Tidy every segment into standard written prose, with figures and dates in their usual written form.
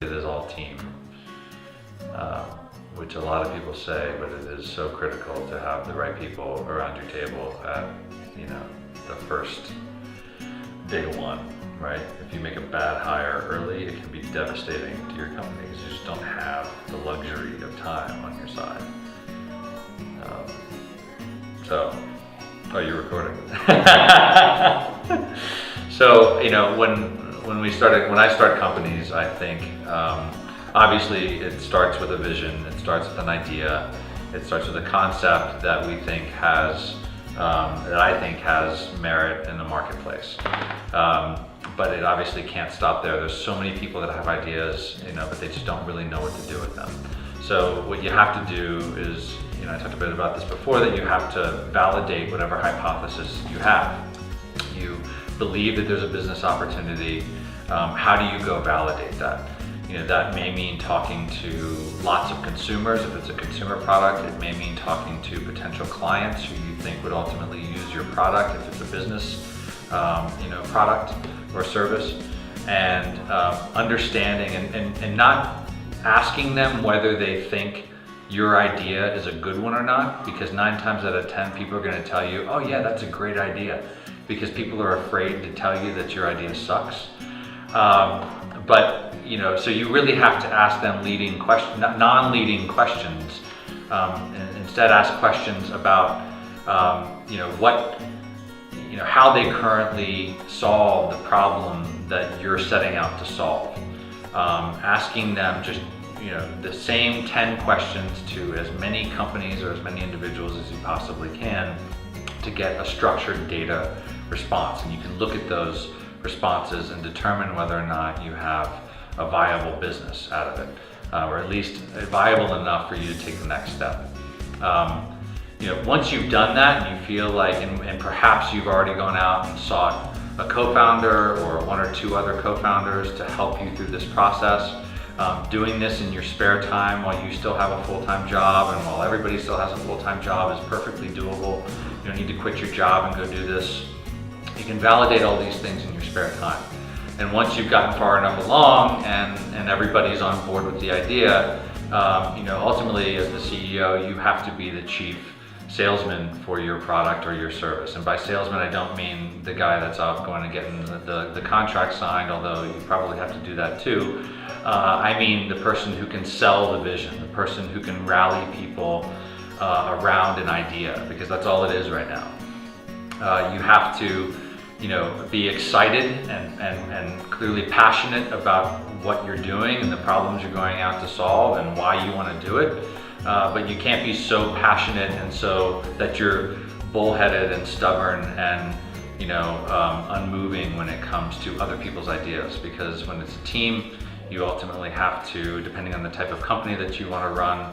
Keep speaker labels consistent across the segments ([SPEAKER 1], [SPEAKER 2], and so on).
[SPEAKER 1] It is all team, which a lot of people say, but it is so critical to have the right people around your table at, the first day one, right? If you make a bad hire early, it can be devastating to your company because you just don't have the luxury of time on your side. Oh, you're recording. So, when I start companies, I think, obviously it starts with a vision, it starts with an idea, it starts with a concept that we think has, that I think has merit in the marketplace. But it obviously can't stop there. There's so many people that have ideas, but they just don't really know what to do with them. So what you have to do is, I talked a bit about this before, that you have to validate whatever hypothesis you have. You believe that there's a business opportunity. How do you go validate that? That may mean talking to lots of consumers. If it's a consumer product, it may mean talking to potential clients who you think would ultimately use your product if it's a business product or service, and understanding and not asking them whether they think your idea is a good one or not, because 9 times out of 10 people are going to tell you, oh yeah, that's a great idea, because people are afraid to tell you that your idea sucks. So you really have to ask them non-leading questions, and instead ask questions about how they currently solve the problem that you're setting out to solve. Asking them just the same 10 questions to as many companies or as many individuals as you possibly can to get a structured data response. And you can look at those responses and determine whether or not you have a viable business out of it, or at least viable enough for you to take the next step. Once you've done that and you feel like, and perhaps you've already gone out and sought a co-founder or 1 or 2 other co-founders to help you through this process, doing this in your spare time while you still have a full-time job and while everybody still has a full-time job is perfectly doable. You don't need to quit your job and go do this. You can validate all these things in your spare time. And once you've gotten far enough along and everybody's on board with the idea, ultimately as the CEO, you have to be the chief salesman for your product or your service. And by salesman, I don't mean the guy that's out going and getting the contract signed, although you probably have to do that too. I mean the person who can sell the vision, the person who can rally people around an idea, because that's all it is right now. You have to be excited and clearly passionate about what you're doing and the problems you're going out to solve and why you want to do it. But you can't be so passionate and so that you're bullheaded and stubborn and unmoving when it comes to other people's ideas, because when it's a team, you ultimately have to, depending on the type of company that you want to run,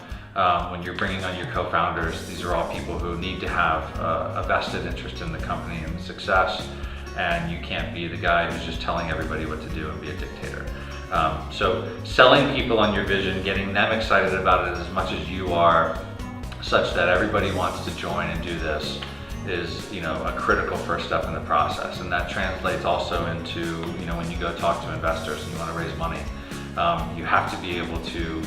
[SPEAKER 1] when you're bringing on your co-founders, these are all people who need to have a vested interest in the company and the success, and you can't be the guy who's just telling everybody what to do and be a dictator. So selling people on your vision, getting them excited about it as much as you are, such that everybody wants to join and do this, is a critical first step in the process. And that translates also into when you go talk to investors and you want to raise money, you have to be able to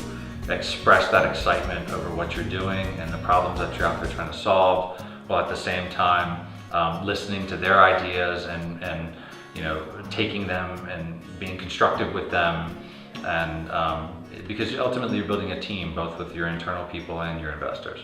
[SPEAKER 1] express that excitement over what you're doing and the problems that you're out there trying to solve, while at the same time listening to their ideas and taking them and being constructive with them, and because ultimately you're building a team both with your internal people and your investors.